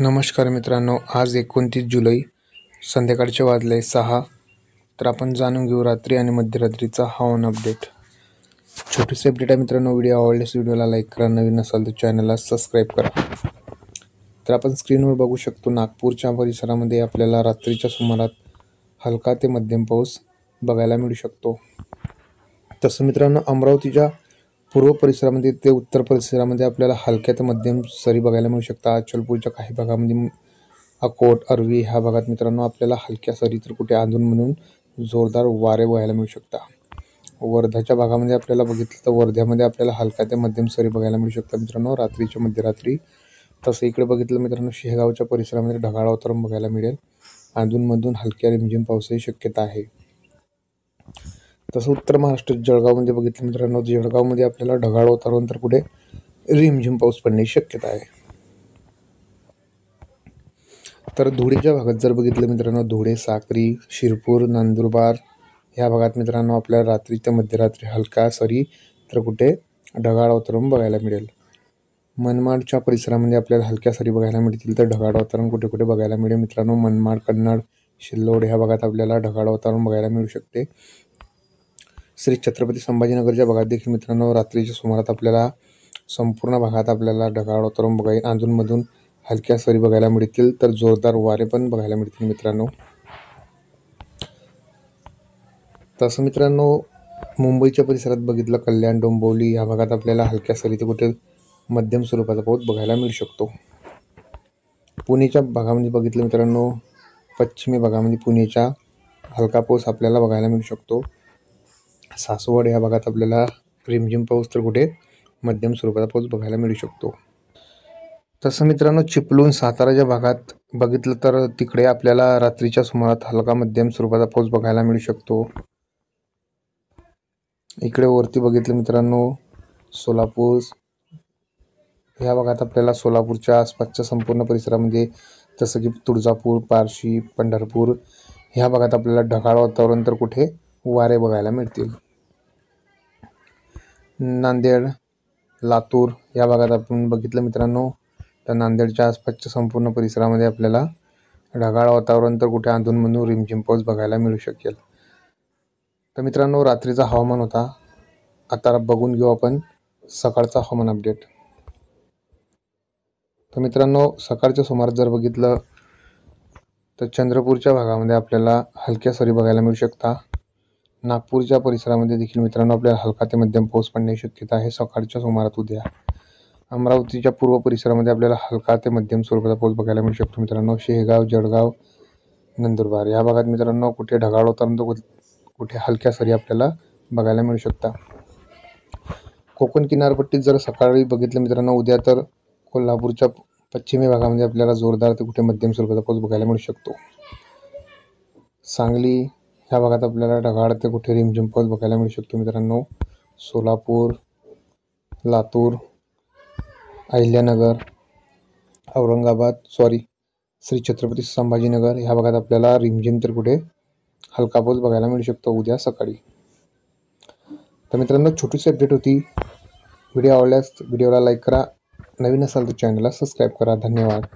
नमस्कार मित्रांनो, आज 29 जुलै संध्याकाळचे वाजले 6. तर आपण जाणून घेऊ रात्री आणि मध्यरात्रीचा हवामान अपडेट. छोटीशी अपडेट आहे मित्रांनो. व्हिडिओ आवडल्यास व्हिडिओला लाईक करा, नवीन नसाल तर चॅनलला सबस्क्राईब करा. तर आपण स्क्रीनवर बघू शकतो, नागपूरच्या परिसरामध्ये आपल्याला रात्रीच्या सुमारात हलका ते मध्यम पाऊस बघायला मिळू शकतो. तसं मित्रांनो, अमरावतीच्या पूर्व परिसरामध्ये ते उत्तर परिसरामध्ये आपल्याला हलक्या ते मध्यम सरी बघायला मिळू शकतात. अचलपूरच्या काही भागामध्ये, अकोट, अरवी ह्या भागात मित्रांनो आपल्याला हलक्या सरी तर कुठे अधूनमधून जोरदार वारे बघायला मिळू शकतात. वर्ध्याच्या भागामध्ये आपल्याला बघितलं तर वर्ध्यामध्ये आपल्याला हलक्या ते मध्यम सरी बघायला मिळू शकतात मित्रांनो रात्रीच्या मध्यरात्री. तसं इकडे बघितलं मित्रांनो, शेगावच्या परिसरामध्ये ढगाळ वातावरण बघायला मिळेल. अधूनमधून हलक्या रिमझिम पावसाची शक्यता आहे. तसं उत्तर महाराष्ट्रात जळगावमध्ये बघितलं मित्रांनो, जळगावमध्ये आपल्याला ढगाळ वातावरण तर कुठे रिमझिम पाऊस पडण्याची शक्यता आहे. तर धुळेच्या भागात जर बघितलं मित्रांनो, धुळे, साक्री, शिरपूर, नंदुरबार ह्या भागात मित्रांनो आपल्याला रात्री ते मध्यरात्री हलका सरी तर कुठे ढगाळ वातावरण बघायला मिळेल. मनमाडच्या परिसरामध्ये आपल्याला हलक्या सरी बघायला मिळतील, तर ढगाळ वातावरण कुठे कुठे बघायला मिळेल मित्रांनो. मनमाड, कन्नड, शिल्लोड ह्या भागात आपल्याला ढगाळ वातावरण बघायला मिळू शकते. श्री छत्रपती संभाजीनगरच्या भागात देखील मित्रांनो रात्रीच्या सुमारात आपल्याला संपूर्ण भागात आपल्याला ढगाळ वातावरण बघायला, अधूनमधून हलक्या सरी बघायला मिळतील, तर जोरदार वारे पण बघायला मिळतील मित्रांनो. तसं मित्रांनो, मुंबईच्या परिसरात बघितलं, कल्याण, डोंबिवली ह्या भागात आपल्याला हलक्या सरी ते कुठे मध्यम स्वरूपाचा पाऊस बघायला मिळू शकतो. पुणेच्या भागामध्ये बघितलं मित्रांनो, पश्चिमी भागामध्ये पुणेच्या हलका पाऊस आपल्याला बघायला मिळू शकतो. सासवड या भागात आपल्याला रिमझिम पाऊस तर कुठे मध्यम स्वरूपाचा पाऊस बघायला मिळू शकतो. तसं मित्रांनो, चिपळूण, साताराच्या भागात बघितलं तर तिकडे आपल्याला रात्रीच्या सुमारात हलका मध्यम स्वरूपाचा पाऊस बघायला मिळू शकतो. इकडे वरती बघितलं मित्रांनो, सोलापूर ह्या भागात आपल्याला सोलापूरच्या आसपासच्या संपूर्ण परिसरामध्ये, जसं की तुळजापूर, बार्शी, पंढरपूर ह्या भागात आपल्याला ढगाळ वातावरण तर कुठे वारे बघायला मिळतील. नांदेड, लातूर या भागात आपण बघितलं मित्रांनो, तर नांदेडच्या आसपासच्या संपूर्ण परिसरामध्ये आपल्याला ढगाळ वातावरण तर कुठे अधूनमधून रिमझिम पाऊस बघायला मिळू शकेल. तर मित्रांनो, रात्रीचा हवामान होता. आता बघून घेऊ आपण सकाळचा हवामान अपडेट. तर मित्रांनो, सकाळच्या सुमारास जर बघितलं तर चंद्रपूरच्या भागामध्ये आपल्याला हलक्या सरी बघायला मिळू शकतात. नागपूरच्या परिसरामध्ये देखील मित्रांनो आपल्याला हलका ते मध्यम पाऊस पडण्याची शक्यता आहे सकाळच्या सुमारात उद्या. अमरावतीच्या पूर्व परिसरामध्ये आपल्याला हलका ते मध्यम स्वरूपाचा पाऊस बघायला मिळू शकतो मित्रांनो. शेगाव, जळगाव, नंदुरबार या भागात मित्रांनो कुठे ढगाळ वातावरण तर कुठे हलक्या सरी आपल्याला बघायला मिळू शकतात. कोकण किनारपट्टीत जर सकाळी बघितलं मित्रांनो उद्या, तर कोल्हापूरच्या पश्चिमी भागामध्ये आपल्याला जोरदार ते कुठे मध्यम स्वरूपाचा पाऊस बघायला मिळू शकतो. सांगली ह्या भागात आपल्याला ढगाळ ते कुठे रिमझिम पाऊस बघायला मिळू शकतो मित्रांनो. सोलापूर, लातूर, अहिल्यानगर, औरंगाबाद, श्री छत्रपती संभाजीनगर ह्या भागात आपल्याला रिमझिम तर कुठे हलका पाऊस बघायला मिळू शकतो उद्या सकाळी. तर मित्रांनो, छोटीशी अपडेट होती. व्हिडिओ आवडल्यास व्हिडिओला लाईक करा, नवीन असाल तर चॅनलला सबस्क्राईब करा. धन्यवाद.